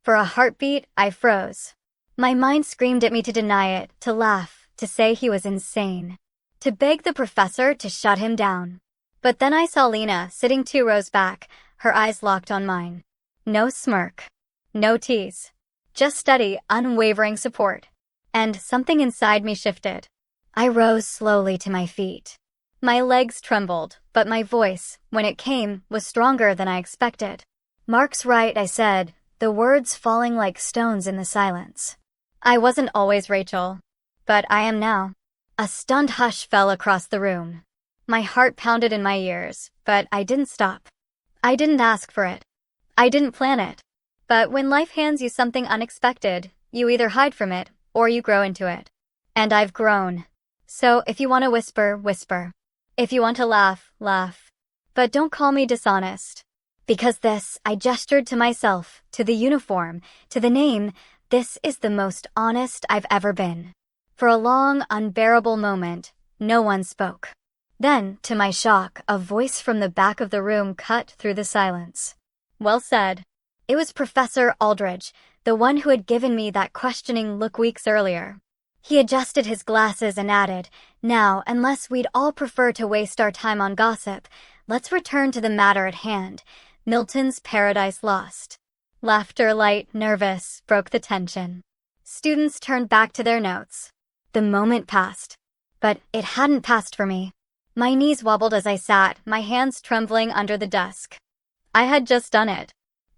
For a heartbeat, I froze. My mind screamed at me to deny it, to laugh, to say he was insane, to beg the professor to shut him down. But then I saw Lena sitting 2 rows back, her eyes locked on mine. No smirk. No tease. Just steady, unwavering support. And something inside me shifted. I rose slowly to my feet. My legs trembled, but my voice, when it came, was stronger than I expected. "Mark's right," I said, the words falling like stones in the silence. I wasn't always Rachel, but I am now. A stunned hush fell across the room. My heart pounded in my ears, but I didn't stop. I didn't ask for it. I didn't plan it. But when life hands you something unexpected, you either hide from it, or you grow into it. And I've grown. So if you want to whisper, whisper. If you want to laugh, laugh. But don't call me dishonest. Because this, I gestured to myself, to the uniform, to the name, this is the most honest I've ever been. For a long, unbearable moment, no one spoke. Then, to my shock, a voice from the back of the room cut through the silence. Well said. It was Professor Aldridge, the one who had given me that questioning look weeks earlier. He adjusted his glasses and added, "Now, unless we'd all prefer to waste our time on gossip, let's return to the matter at hand. Milton's Paradise Lost." Laughter, light, nervous, broke the tension. Students turned back to their notes. The moment passed. But it hadn't passed for me. My knees wobbled as I sat, my hands trembling under the desk. I had just done it.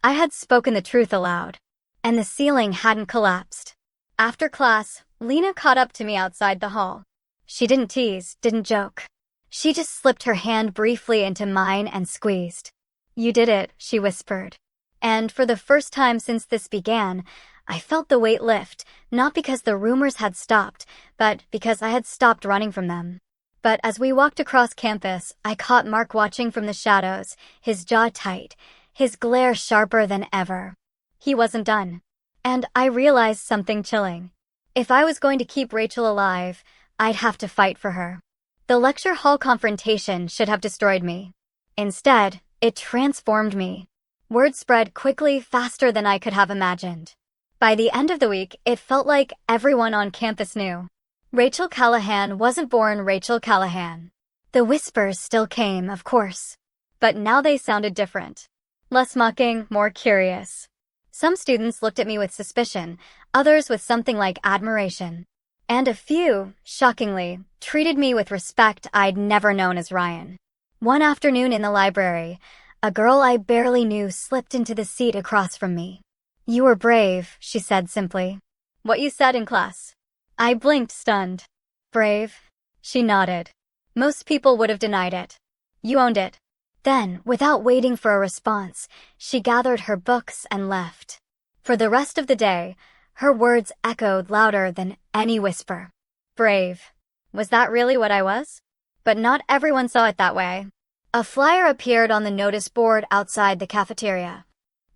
I had spoken the truth aloud. And the ceiling hadn't collapsed. After class, Lena caught up to me outside the hall. She didn't tease, didn't joke. She just slipped her hand briefly into mine and squeezed. "You did it," she whispered. And for the first time since this began, I felt the weight lift, not because the rumors had stopped, but because I had stopped running from them. But as we walked across campus, I caught Mark watching from the shadows, his jaw tight, his glare sharper than ever. He wasn't done. And I realized something chilling. If I was going to keep Rachel alive, I'd have to fight for her. The lecture hall confrontation should have destroyed me. Instead, it transformed me. Word spread quickly, faster than I could have imagined. By the end of the week, it felt like everyone on campus knew. Rachel Callahan wasn't born Rachel Callahan. The whispers still came, of course. But now they sounded different. Less mocking, more curious. Some students looked at me with suspicion, others with something like admiration. And a few, shockingly, treated me with respect I'd never known as Ryan. One afternoon in the library, a girl I barely knew slipped into the seat across from me. "You were brave," she said simply. "What you said in class." I blinked, stunned. "Brave?" She nodded. "Most people would have denied it. You owned it." Then, without waiting for a response, she gathered her books and left. For the rest of the day, her words echoed louder than any whisper. Brave. Was that really what I was? But not everyone saw it that way. A flyer appeared on the notice board outside the cafeteria.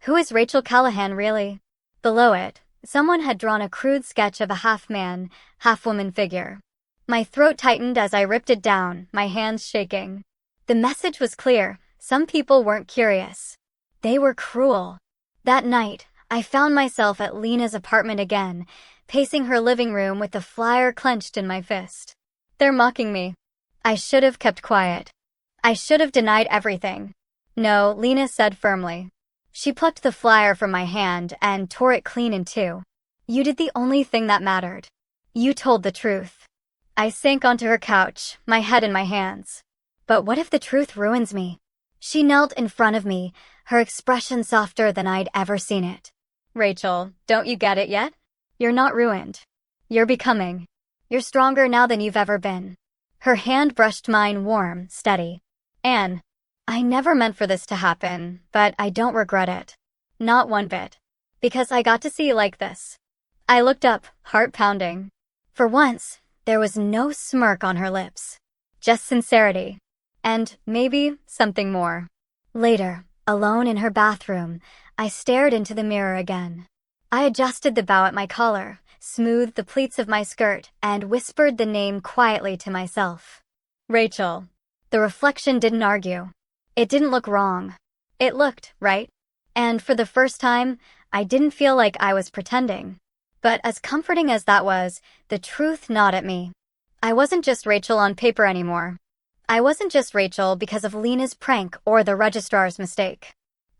"Who is Rachel Callahan, really?" Below it, someone had drawn a crude sketch of a half-man, half-woman figure. My throat tightened as I ripped it down, my hands shaking. The message was clear. Some people weren't curious. They were cruel. That night, I found myself at Lena's apartment again, pacing her living room with the flyer clenched in my fist. They're mocking me. I should have kept quiet. I should have denied everything. "No," Lena said firmly. She plucked the flyer from my hand and tore it clean in two. "You did the only thing that mattered. You told the truth." I sank onto her couch, my head in my hands. But what if the truth ruins me? She knelt in front of me, her expression softer than I'd ever seen it. "Rachel, don't you get it yet? You're not ruined. You're becoming. You're stronger now than you've ever been." Her hand brushed mine, warm, steady. "Anne, I never meant for this to happen, but I don't regret it. Not one bit. Because I got to see you like this." I looked up, heart pounding. For once, there was no smirk on her lips. Just sincerity. And maybe something more. Later, alone in her bathroom, I stared into the mirror again. I adjusted the bow at my collar, smoothed the pleats of my skirt, and whispered the name quietly to myself. "Rachel." The reflection didn't argue. It didn't look wrong. It looked right. And for the first time, I didn't feel like I was pretending. But as comforting as that was, the truth gnawed at me. I wasn't just Rachel on paper anymore. I wasn't just Rachel because of Lena's prank or the registrar's mistake.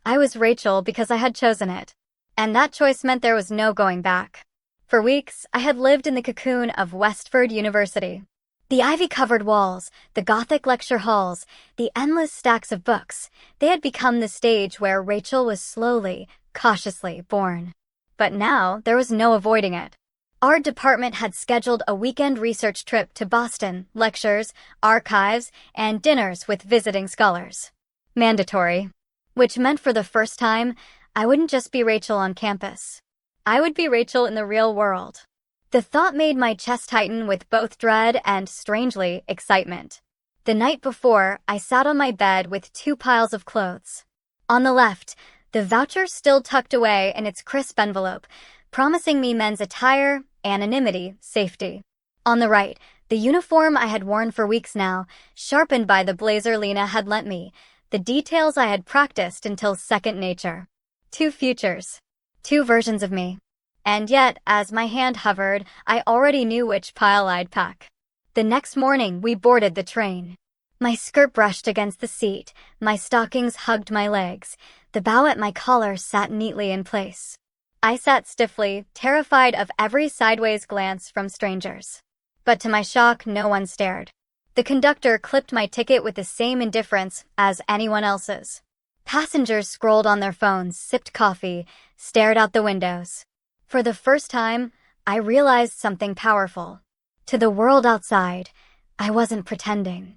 I was Rachel because I had chosen it. And that choice meant there was no going back. For weeks, I had lived in the cocoon of Westford University. The ivy-covered walls, the Gothic lecture halls, the endless stacks of books, they had become the stage where Rachel was slowly, cautiously born. But now, there was no avoiding it. Our department had scheduled a weekend research trip to Boston, lectures, archives, and dinners with visiting scholars. Mandatory. Which meant for the first time, I wouldn't just be Rachel on campus. I would be Rachel in the real world. The thought made my chest tighten with both dread and, strangely, excitement. The night before, I sat on my bed with 2 piles of clothes. On the left, the voucher still tucked away in its crisp envelope, promising me men's attire, anonymity, safety. On the right, the uniform I had worn for weeks now, sharpened by the blazer Lena had lent me, the details I had practiced until second nature. 2 futures. 2 versions of me. And yet, as my hand hovered, I already knew which pile I'd pack. The next morning, we boarded the train. My skirt brushed against the seat, my stockings hugged my legs, the bow at my collar sat neatly in place. I sat stiffly, terrified of every sideways glance from strangers. But to my shock, no one stared. The conductor clipped my ticket with the same indifference as anyone else's. Passengers scrolled on their phones, sipped coffee, stared out the windows. For the first time, I realized something powerful. To the world outside, I wasn't pretending.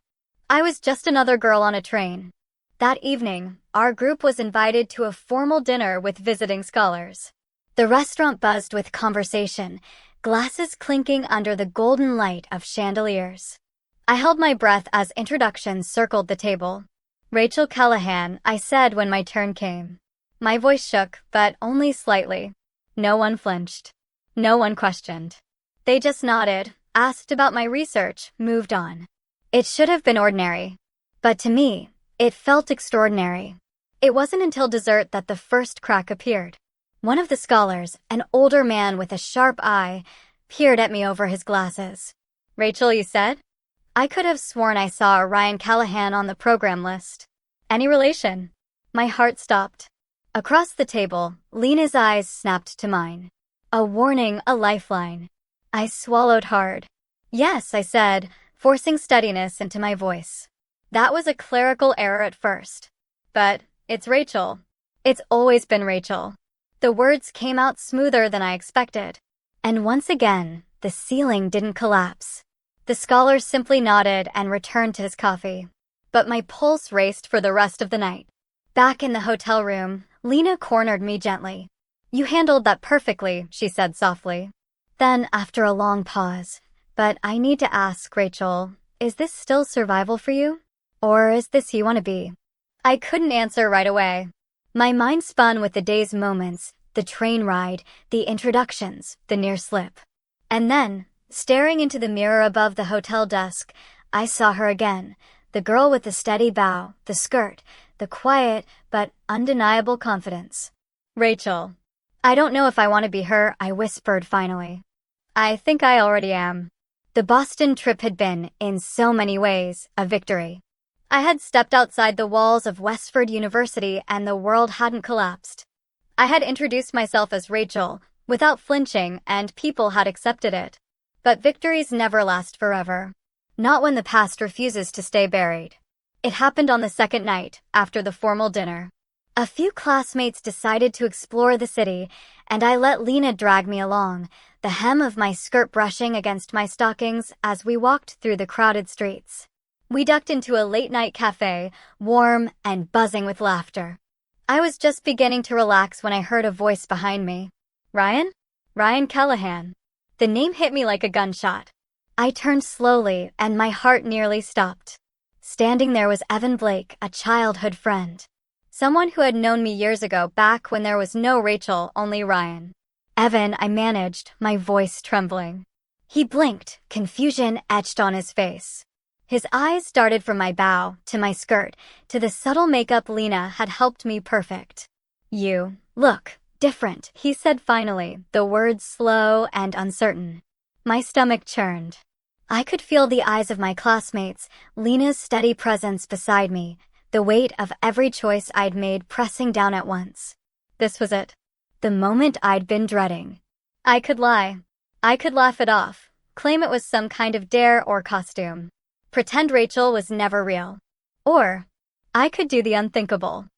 I was just another girl on a train. That evening, our group was invited to a formal dinner with visiting scholars. The restaurant buzzed with conversation, glasses clinking under the golden light of chandeliers. I held my breath as introductions circled the table. "Rachel Callahan," I said when my turn came. My voice shook, but only slightly. No one flinched. No one questioned. They just nodded, asked about my research, moved on. It should have been ordinary. But to me, it felt extraordinary. It wasn't until dessert that the first crack appeared. One of the scholars, an older man with a sharp eye, peered at me over his glasses. "Rachel, you said?" I could have sworn I saw a Ryan Callahan on the program list. Any relation? My heart stopped. Across the table, Lena's eyes snapped to mine. A warning, a lifeline. I swallowed hard. "Yes," I said, forcing steadiness into my voice. That was a clerical error at first. But it's Rachel. It's always been Rachel. The words came out smoother than I expected. And once again, the ceiling didn't collapse. The scholar simply nodded and returned to his coffee. But my pulse raced for the rest of the night. Back in the hotel room, Lena cornered me gently. "You handled that perfectly," she said softly. Then, after a long pause, "But I need to ask, Rachel, is this still survival for you? Or is this who you want to be?" I couldn't answer right away. My mind spun with the day's moments, the train ride, the introductions, the near slip. And then, staring into the mirror above the hotel desk, I saw her again, the girl with the steady bow, the skirt, the quiet but undeniable confidence. "Rachel. I don't know if I want to be her," I whispered finally. "I think I already am." The Boston trip had been, in so many ways, a victory. I had stepped outside the walls of Westford University and the world hadn't collapsed. I had introduced myself as Rachel, without flinching, and people had accepted it. But victories never last forever. Not when the past refuses to stay buried. It happened on the second night, after the formal dinner. A few classmates decided to explore the city, and I let Lena drag me along, the hem of my skirt brushing against my stockings as we walked through the crowded streets. We ducked into a late-night cafe, warm and buzzing with laughter. I was just beginning to relax when I heard a voice behind me. "Ryan? Ryan Callahan." The name hit me like a gunshot. I turned slowly, and my heart nearly stopped. Standing there was Evan Blake, a childhood friend. Someone who had known me years ago, back when there was no Rachel, only Ryan. "Evan," I managed, my voice trembling. He blinked, confusion etched on his face. His eyes darted from my bow, to my skirt, to the subtle makeup Lena had helped me perfect. "You, look, Different, he said finally, the words slow and uncertain. My stomach churned. I could feel the eyes of my classmates, Lena's steady presence beside me, the weight of every choice I'd made pressing down at once. This was it. The moment I'd been dreading. I could lie. I could laugh it off, claim it was some kind of dare or costume. Pretend Rachel was never real. Or, I could do the unthinkable.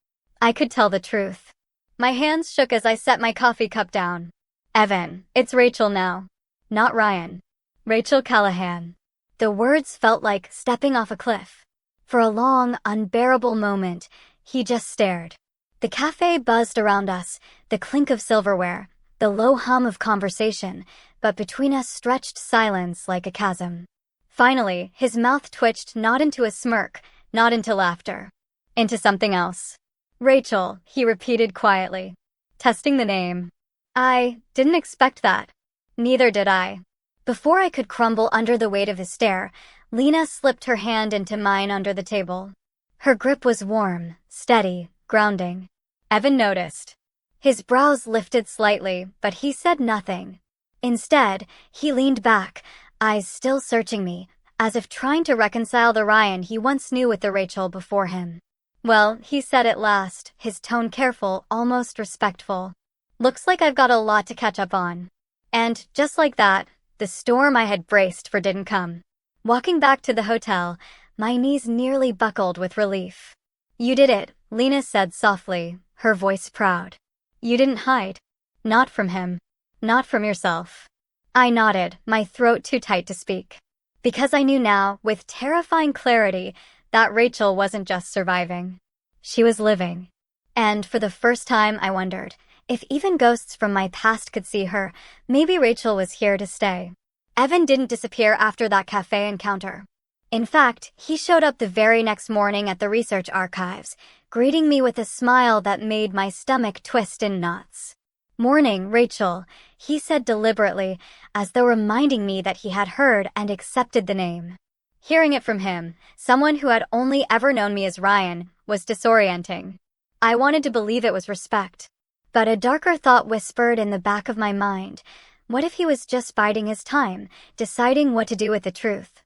I could tell the truth. My hands shook as I set my coffee cup down. Evan, it's Rachel now. Not Ryan. Rachel Callahan. The words felt like stepping off a cliff. For a long, unbearable moment, he just stared. The cafe buzzed around us, the clink of silverware, the low hum of conversation, but between us stretched silence like a chasm. Finally, his mouth twitched not into a smirk, not into laughter. Into something else. Rachel, he repeated quietly. Testing the name. I didn't expect that. Neither did I. Before I could crumble under the weight of his stare, Lena slipped her hand into mine under the table. Her grip was warm, steady, grounding. Evan noticed. His brows lifted slightly, but he said nothing. Instead, he leaned back, eyes still searching me, as if trying to reconcile the Ryan he once knew with the Rachel before him. Well, he said at last, his tone careful, almost respectful. Looks like I've got a lot to catch up on. And, just like that, the storm I had braced for didn't come. Walking back to the hotel, my knees nearly buckled with relief. You did it, Lena said softly, her voice proud. You didn't hide. Not from him. Not from yourself. I nodded, my throat too tight to speak. Because I knew now, with terrifying clarity, that Rachel wasn't just surviving. She was living. And for the first time I wondered, if even ghosts from my past could see her, maybe Rachel was here to stay. Evan didn't disappear after that cafe encounter. In fact, he showed up the very next morning at the research archives, greeting me with a smile that made my stomach twist in knots. Morning, Rachel, he said deliberately, as though reminding me that he had heard and accepted the name. Hearing it from him, someone who had only ever known me as Ryan, was disorienting. I wanted to believe it was respect. But a darker thought whispered in the back of my mind. What if he was just biding his time, deciding what to do with the truth?